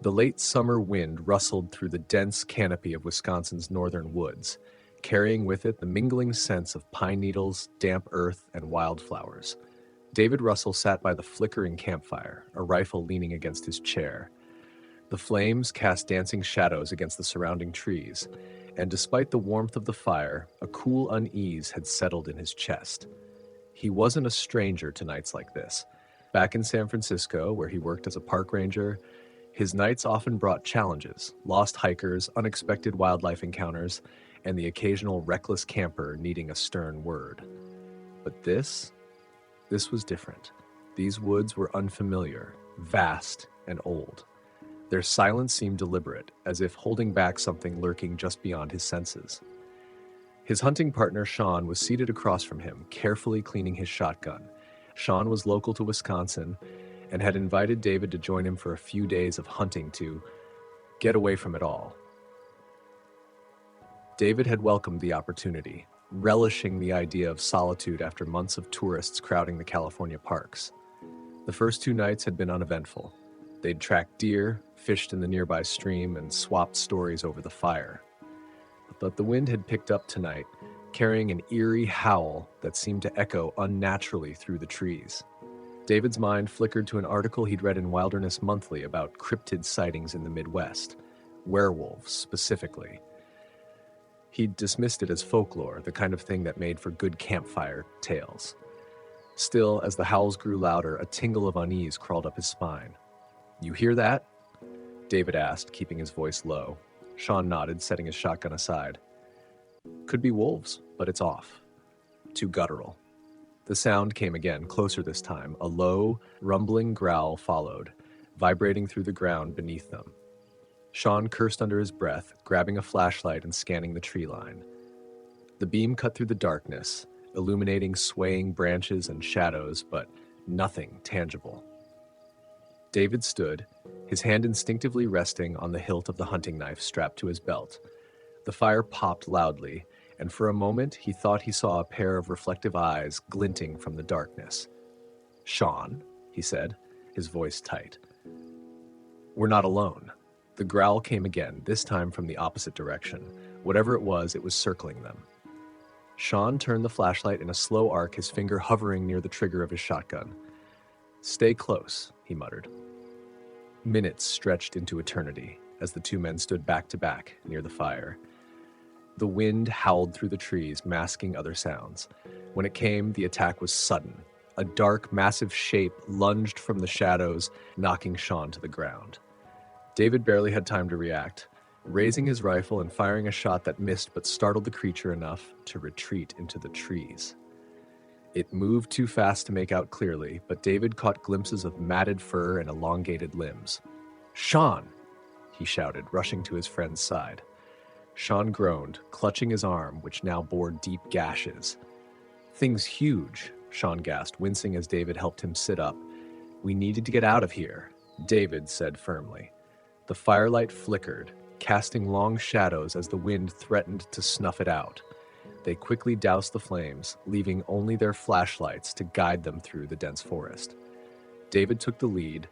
The late summer wind rustled through the dense canopy of Wisconsin's northern woods, carrying with it the mingling scents of pine needles, damp earth, and wildflowers. David Russell sat by the flickering campfire, a rifle leaning against his chair. The flames cast dancing shadows against the surrounding trees, and despite the warmth of the fire, a cool unease had settled in his chest. He wasn't a stranger to nights like this. Back in San Francisco, where he worked as a park ranger, his nights often brought challenges: lost hikers, unexpected wildlife encounters, and the occasional reckless camper needing a stern word. But this was different. These woods were unfamiliar, vast, and old. Their silence seemed deliberate, as if holding back something lurking just beyond his senses. His hunting partner, Sean, was seated across from him, carefully cleaning his shotgun. Sean was local to Wisconsin and had invited David to join him for a few days of hunting to get away from it all. David had welcomed the opportunity, relishing the idea of solitude after months of tourists crowding the California parks. The first 2 nights had been uneventful. They'd tracked deer, fished in the nearby stream, and swapped stories over the fire. But the wind had picked up tonight, carrying an eerie howl that seemed to echo unnaturally through the trees. David's mind flickered to an article he'd read in Wilderness Monthly about cryptid sightings in the Midwest, werewolves specifically. He'd dismissed it as folklore, the kind of thing that made for good campfire tales. Still, as the howls grew louder, a tingle of unease crawled up his spine. "You hear that?" David asked, keeping his voice low. Sean nodded, setting his shotgun aside. "Could be wolves, but it's off. Too guttural." The sound came again, closer this time. A low, rumbling growl followed, vibrating through the ground beneath them. Sean cursed under his breath, grabbing a flashlight and scanning the tree line. The beam cut through the darkness, illuminating swaying branches and shadows, but nothing tangible. David stood, his hand instinctively resting on the hilt of the hunting knife strapped to his belt. The fire popped loudly, and for a moment he thought he saw a pair of reflective eyes glinting from the darkness. "Sean," he said, his voice tight. "We're not alone." The growl came again, this time from the opposite direction. Whatever it was circling them. Sean turned the flashlight in a slow arc, his finger hovering near the trigger of his shotgun. "Stay close," he muttered. Minutes stretched into eternity as the 2 men stood back to back near the fire. The wind howled through the trees, masking other sounds. When it came, the attack was sudden. A dark, massive shape lunged from the shadows, knocking Sean to the ground. David barely had time to react, raising his rifle and firing a shot that missed but startled the creature enough to retreat into the trees. It moved too fast to make out clearly, but David caught glimpses of matted fur and elongated limbs. "Sean!" he shouted, rushing to his friend's side. Sean groaned, clutching his arm, which now bore deep gashes. "Thing's huge," Sean gasped, wincing as David helped him sit up. "We needed to get out of here," David said firmly. The firelight flickered, casting long shadows as the wind threatened to snuff it out. They quickly doused the flames, leaving only their flashlights to guide them through the dense forest. David took the lead,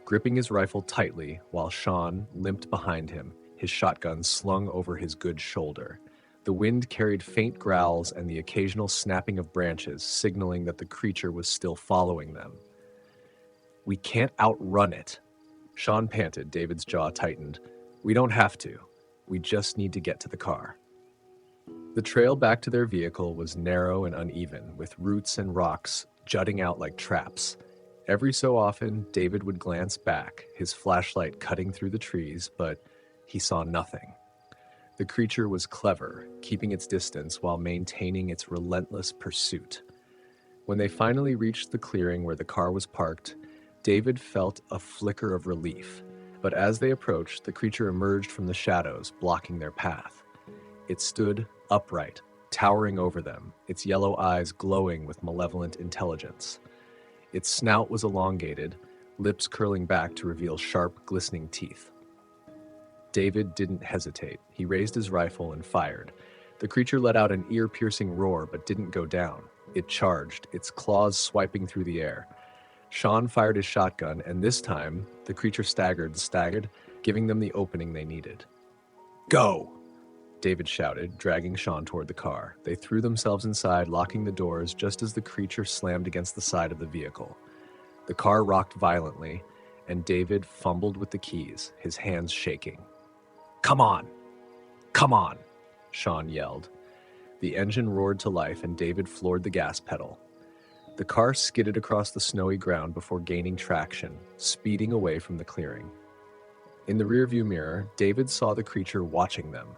gripping his rifle tightly while Sean limped behind him, his shotgun slung over his good shoulder. The wind carried faint growls and the occasional snapping of branches, signaling that the creature was still following them. "We can't outrun it," Sean panted, David's jaw tightened. "We don't have to. We just need to get to the car." The trail back to their vehicle was narrow and uneven, with roots and rocks jutting out like traps. Every so often, David would glance back, his flashlight cutting through the trees, but he saw nothing. The creature was clever, keeping its distance while maintaining its relentless pursuit. When they finally reached the clearing where the car was parked, David felt a flicker of relief, but as they approached, the creature emerged from the shadows, blocking their path. It stood upright, towering over them, its yellow eyes glowing with malevolent intelligence. Its snout was elongated, lips curling back to reveal sharp, glistening teeth. David didn't hesitate. He raised his rifle and fired. The creature let out an ear-piercing roar but didn't go down. It charged, its claws swiping through the air. Sean fired his shotgun, and this time, the creature staggered, giving them the opening they needed. "Go!" David shouted, dragging Sean toward the car. They threw themselves inside, locking the doors just as the creature slammed against the side of the vehicle. The car rocked violently, and David fumbled with the keys, his hands shaking. "Come on! Come on!" Sean yelled. The engine roared to life, and David floored the gas pedal. The car skidded across the snowy ground before gaining traction, speeding away from the clearing. In the rearview mirror, David saw the creature watching them,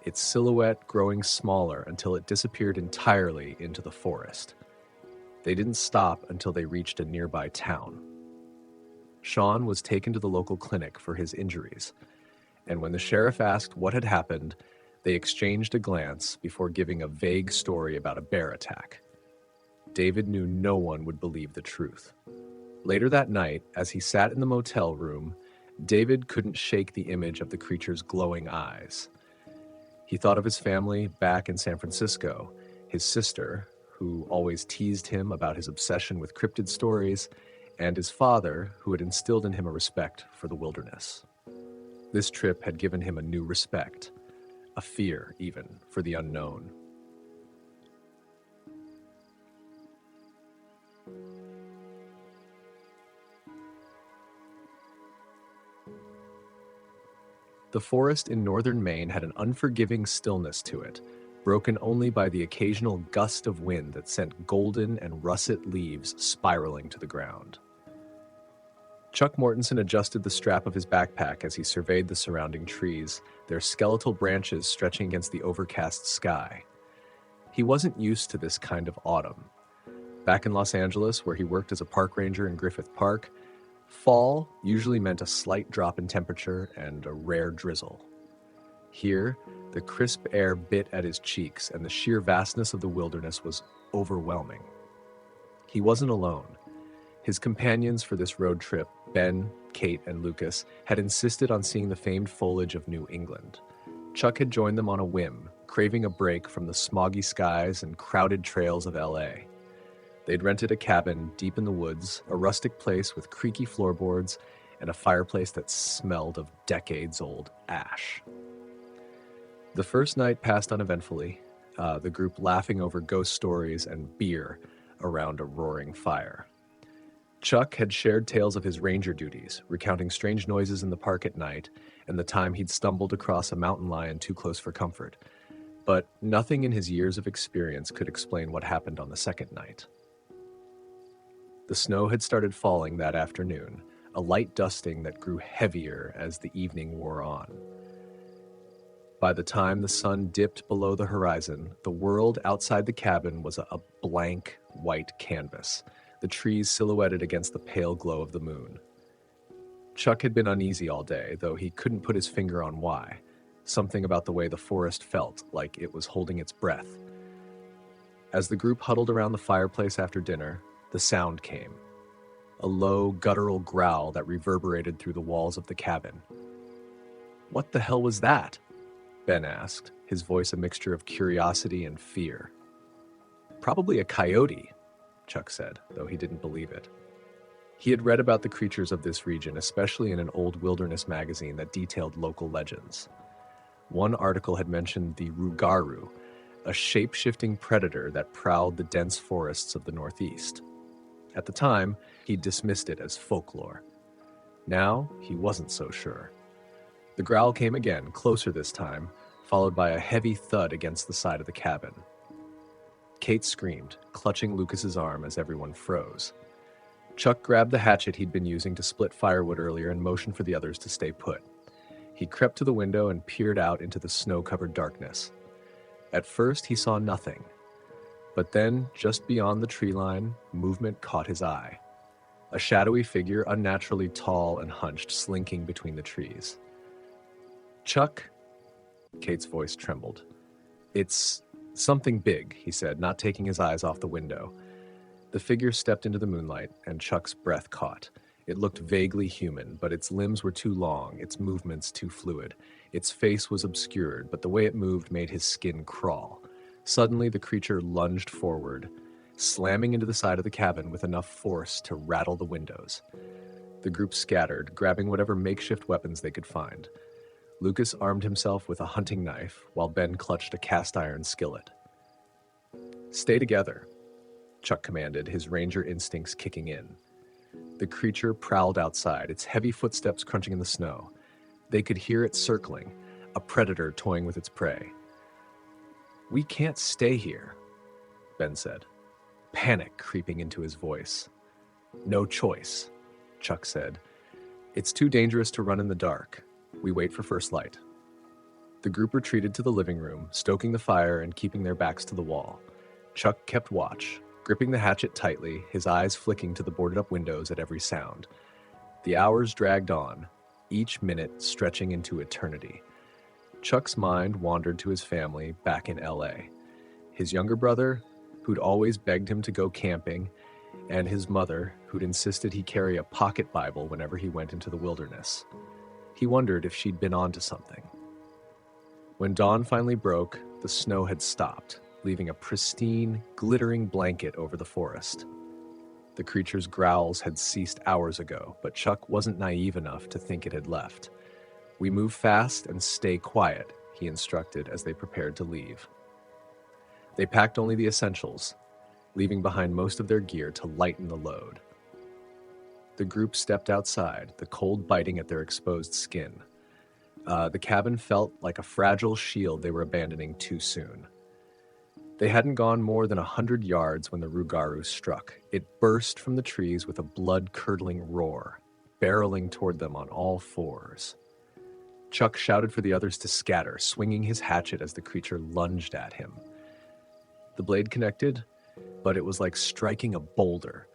its silhouette growing smaller until it disappeared entirely into the forest. They didn't stop until they reached a nearby town. Sean was taken to the local clinic for his injuries, and when the sheriff asked what had happened, they exchanged a glance before giving a vague story about a bear attack. David knew no one would believe the truth. Later that night, as he sat in the motel room, David couldn't shake the image of the creature's glowing eyes. He thought of his family back in San Francisco, his sister, who always teased him about his obsession with cryptid stories, and his father, who had instilled in him a respect for the wilderness. This trip had given him a new respect, a fear even, for the unknown. The forest in northern Maine had an unforgiving stillness to it, broken only by the occasional gust of wind that sent golden and russet leaves spiraling to the ground. Chuck Mortensen adjusted the strap of his backpack as he surveyed the surrounding trees, their skeletal branches stretching against the overcast sky. He wasn't used to this kind of autumn. Back in Los Angeles, where he worked as a park ranger in Griffith Park, fall usually meant a slight drop in temperature and a rare drizzle. Here, the crisp air bit at his cheeks, and the sheer vastness of the wilderness was overwhelming. He wasn't alone. His companions for this road trip, Ben, Kate, and Lucas, had insisted on seeing the famed foliage of New England. Chuck had joined them on a whim, craving a break from the smoggy skies and crowded trails of LA. They'd rented a cabin deep in the woods, a rustic place with creaky floorboards and a fireplace that smelled of decades-old ash. The first night passed uneventfully, the group laughing over ghost stories and beer around a roaring fire. Chuck had shared tales of his ranger duties, recounting strange noises in the park at night and the time he'd stumbled across a mountain lion too close for comfort. But nothing in his years of experience could explain what happened on the second night. The snow had started falling that afternoon, a light dusting that grew heavier as the evening wore on. By the time the sun dipped below the horizon, the world outside the cabin was a blank white canvas, the trees silhouetted against the pale glow of the moon. Chuck had been uneasy all day, though he couldn't put his finger on why. Something about the way the forest felt, like it was holding its breath. As the group huddled around the fireplace after dinner, the sound came. A low, guttural growl that reverberated through the walls of the cabin. "What the hell was that?" Ben asked, his voice a mixture of curiosity and fear. "Probably a coyote," Chuck said, though he didn't believe it. He had read about the creatures of this region, especially in an old wilderness magazine that detailed local legends. One article had mentioned the rugaru, a shape-shifting predator that prowled the dense forests of the Northeast. At the time, he dismissed it as folklore. Now, he wasn't so sure. The growl came again, closer this time, followed by a heavy thud against the side of the cabin. Kate screamed, clutching Lucas's arm as everyone froze. Chuck grabbed the hatchet he'd been using to split firewood earlier and motioned for the others to stay put. He crept to the window and peered out into the snow-covered darkness. At first, he saw nothing. But then, just beyond the tree line, movement caught his eye. A shadowy figure, unnaturally tall and hunched, slinking between the trees. "Chuck?" Kate's voice trembled. "It's something big," he said, not taking his eyes off the window. The figure stepped into the moonlight, and Chuck's breath caught. It looked vaguely human, but its limbs were too long, its movements too fluid. Its face was obscured, but the way it moved made his skin crawl. Suddenly, the creature lunged forward, slamming into the side of the cabin with enough force to rattle the windows. The The group scattered, grabbing whatever makeshift weapons they could find. Lucas armed himself with a hunting knife, while Ben clutched a cast-iron skillet. "Stay together," Chuck commanded, his ranger instincts kicking in. The creature prowled outside, its heavy footsteps crunching in the snow. They could hear it circling, a predator toying with its prey. "We can't stay here," Ben said, panic creeping into his voice. "No choice," Chuck said. "It's too dangerous to run in the dark. We wait for first light." The group retreated to the living room, stoking the fire and keeping their backs to the wall. Chuck kept watch, gripping the hatchet tightly, his eyes flicking to the boarded-up windows at every sound. The hours dragged on, each minute stretching into eternity. Chuck's mind wandered to his family back in LA. His younger brother, who'd always begged him to go camping, and his mother, who'd insisted he carry a pocket Bible whenever he went into the wilderness. He wondered if she'd been onto something. When dawn finally broke, the snow had stopped, leaving a pristine, glittering blanket over the forest. The creature's growls had ceased hours ago, but Chuck wasn't naive enough to think it had left. "We move fast and stay quiet," he instructed as they prepared to leave. They packed only the essentials, leaving behind most of their gear to lighten the load. The group stepped outside, the cold biting at their exposed skin. The cabin felt like a fragile shield they were abandoning too soon. They hadn't gone more than 100 yards when the Rougarou struck. It burst from the trees with a blood-curdling roar, barreling toward them on all fours. Chuck shouted for the others to scatter, swinging his hatchet as the creature lunged at him. The blade connected, but it was like striking a boulder.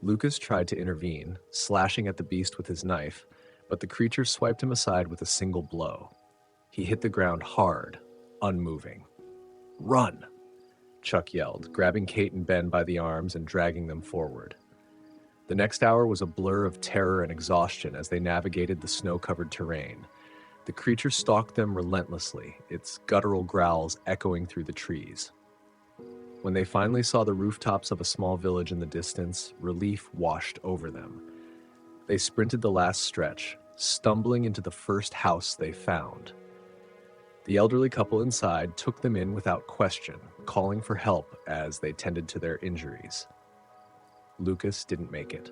Lucas tried to intervene, slashing at the beast with his knife, but the creature swiped him aside with a single blow. He hit the ground hard, unmoving. "Run!" Chuck yelled, grabbing Kate and Ben by the arms and dragging them forward. The next hour was a blur of terror and exhaustion as they navigated the snow-covered terrain. The creature stalked them relentlessly, its guttural growls echoing through the trees. When they finally saw the rooftops of a small village in the distance, relief washed over them. They sprinted the last stretch, stumbling into the first house they found. The elderly couple inside took them in without question, calling for help as they tended to their injuries. Lucas didn't make it.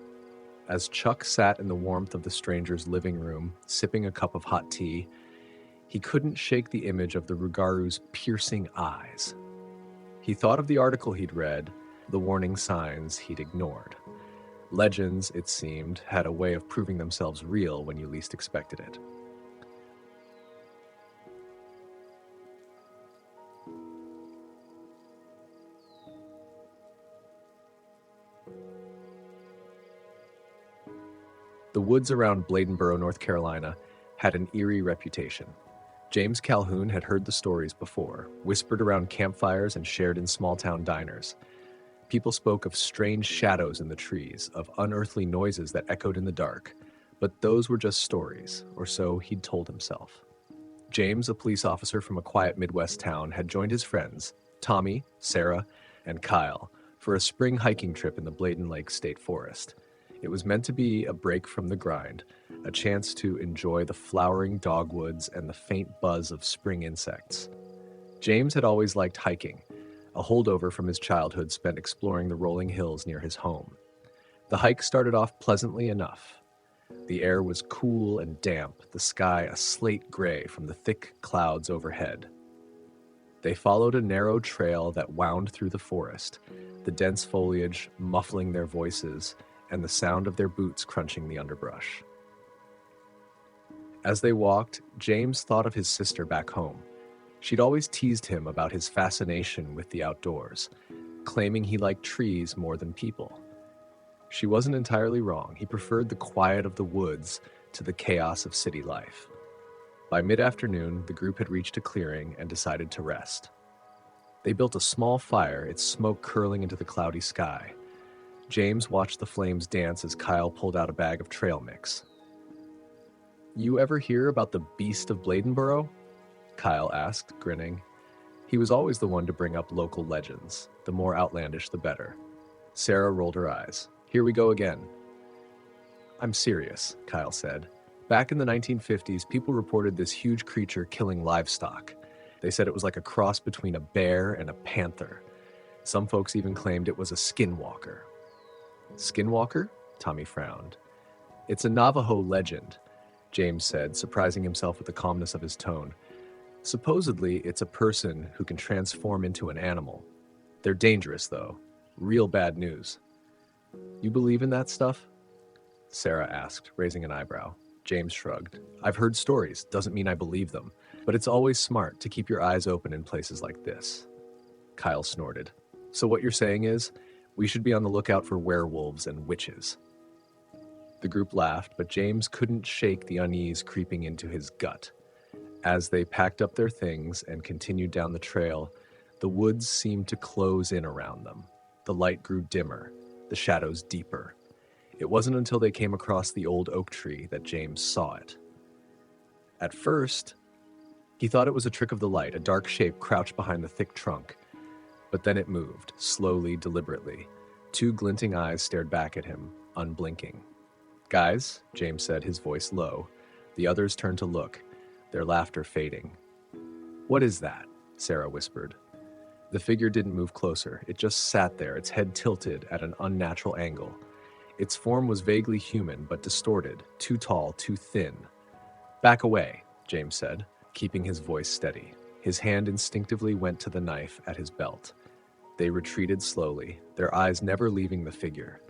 As Chuck sat in the warmth of the stranger's living room, sipping a cup of hot tea, he couldn't shake the image of the Rougarou's piercing eyes. He thought of the article he'd read, the warning signs he'd ignored. Legends, it seemed, had a way of proving themselves real when you least expected it. The woods around Bladenboro, North Carolina, had an eerie reputation. James Calhoun had heard the stories before, whispered around campfires and shared in small-town diners. People spoke of strange shadows in the trees, of unearthly noises that echoed in the dark, but those were just stories, or so he'd told himself. James, a police officer from a quiet Midwest town, had joined his friends, Tommy, Sarah, and Kyle, for a spring hiking trip in the Bladen Lake State Forest. It was meant to be a break from the grind, a chance to enjoy the flowering dogwoods and the faint buzz of spring insects. James had always liked hiking, a holdover from his childhood spent exploring the rolling hills near his home. The hike started off pleasantly enough. The air was cool and damp, the sky a slate gray from the thick clouds overhead. They followed a narrow trail that wound through the forest, the dense foliage muffling their voices and the sound of their boots crunching the underbrush. As they walked, James thought of his sister back home. She'd always teased him about his fascination with the outdoors, claiming he liked trees more than people. She wasn't entirely wrong. He preferred the quiet of the woods to the chaos of city life. By mid-afternoon, the group had reached a clearing and decided to rest. They built a small fire, its smoke curling into the cloudy sky. James watched the flames dance as Kyle pulled out a bag of trail mix. "You ever hear about the Beast of Bladenboro?" Kyle asked, grinning. He was always the one to bring up local legends. The more outlandish, the better. Sarah rolled her eyes. "Here we go again." I'm serious, Kyle said. Back in the 1950s, people reported this huge creature killing livestock. They said it was like a cross between a bear and a panther. Some folks even claimed it was a skinwalker. Skinwalker? Tommy frowned. It's a Navajo legend, James said, surprising himself with the calmness of his tone. Supposedly, it's a person who can transform into an animal. They're dangerous, though. Real bad news. You believe in that stuff? Sarah asked, raising an eyebrow. James shrugged. I've heard stories, doesn't mean I believe them, but it's always smart to keep your eyes open in places like this. Kyle snorted. So what you're saying is, we should be on the lookout for werewolves and witches. The group laughed, but James couldn't shake the unease creeping into his gut. As they packed up their things and continued down the trail, the woods seemed to close in around them. The light grew dimmer, the shadows deeper. It wasn't until they came across the old oak tree that James saw it. At first, he thought it was a trick of the light, a dark shape crouched behind the thick trunk. But then it moved, slowly, deliberately. Two glinting eyes stared back at him, unblinking. Guys, James said, his voice low. The others turned to look, their laughter fading. What is that? Sarah whispered. The figure didn't move closer. It just sat there, its head tilted at an unnatural angle. Its form was vaguely human, but distorted, too tall, too thin. Back away, James said, keeping his voice steady. His hand instinctively went to the knife at his belt. They retreated slowly, their eyes never leaving the figure.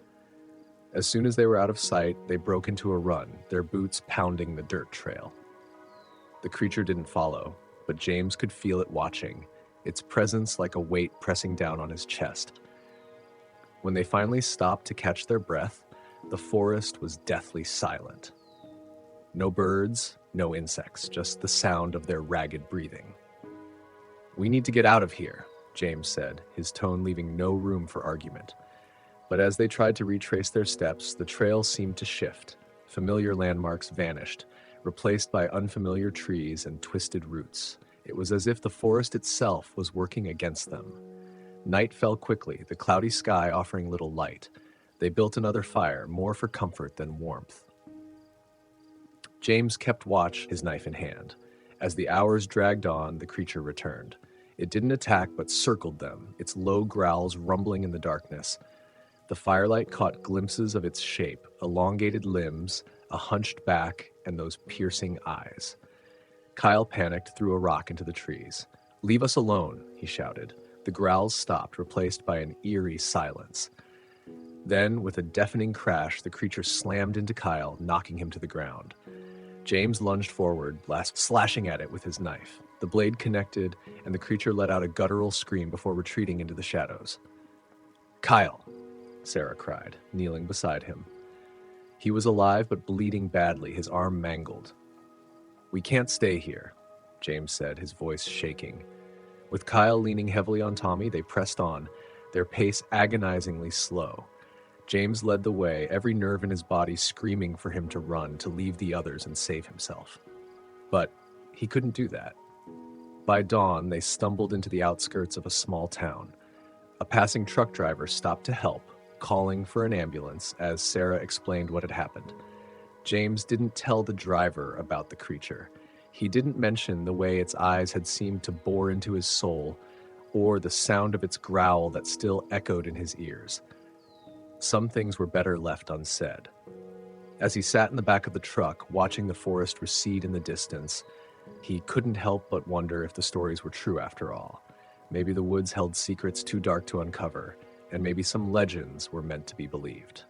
As soon as they were out of sight, they broke into a run, their boots pounding the dirt trail. The creature didn't follow, but James could feel it watching, its presence like a weight pressing down on his chest. When they finally stopped to catch their breath, the forest was deathly silent. No birds, no insects, just the sound of their ragged breathing. We need to get out of here, James said, his tone leaving no room for argument. But as they tried to retrace their steps, the trail seemed to shift. Familiar landmarks vanished, replaced by unfamiliar trees and twisted roots. It was as if the forest itself was working against them. Night fell quickly, the cloudy sky offering little light. They built another fire, more for comfort than warmth. James kept watch, his knife in hand. As the hours dragged on, the creature returned. It didn't attack, but circled them, its low growls rumbling in the darkness. The firelight caught glimpses of its shape, elongated limbs, a hunched back, and those piercing eyes. Kyle panicked, threw a rock into the trees. Leave us alone, he shouted. The growls stopped, replaced by an eerie silence. Then, with a deafening crash, the creature slammed into Kyle, knocking him to the ground. James lunged forward, slashing at it with his knife. The blade connected, and the creature let out a guttural scream before retreating into the shadows. Kyle, Sarah cried, kneeling beside him. He was alive but bleeding badly, his arm mangled. We can't stay here, James said, his voice shaking. With Kyle leaning heavily on Tommy, they pressed on, their pace agonizingly slow. James led the way, every nerve in his body screaming for him to run, to leave the others and save himself. But he couldn't do that. By dawn, they stumbled into the outskirts of a small town. A passing truck driver stopped to help, calling for an ambulance as Sarah explained what had happened. James didn't tell the driver about the creature. He didn't mention the way its eyes had seemed to bore into his soul, or the sound of its growl that still echoed in his ears. Some things were better left unsaid. As he sat in the back of the truck, watching the forest recede in the distance, he couldn't help but wonder if the stories were true after all. Maybe the woods held secrets too dark to uncover, and maybe some legends were meant to be believed.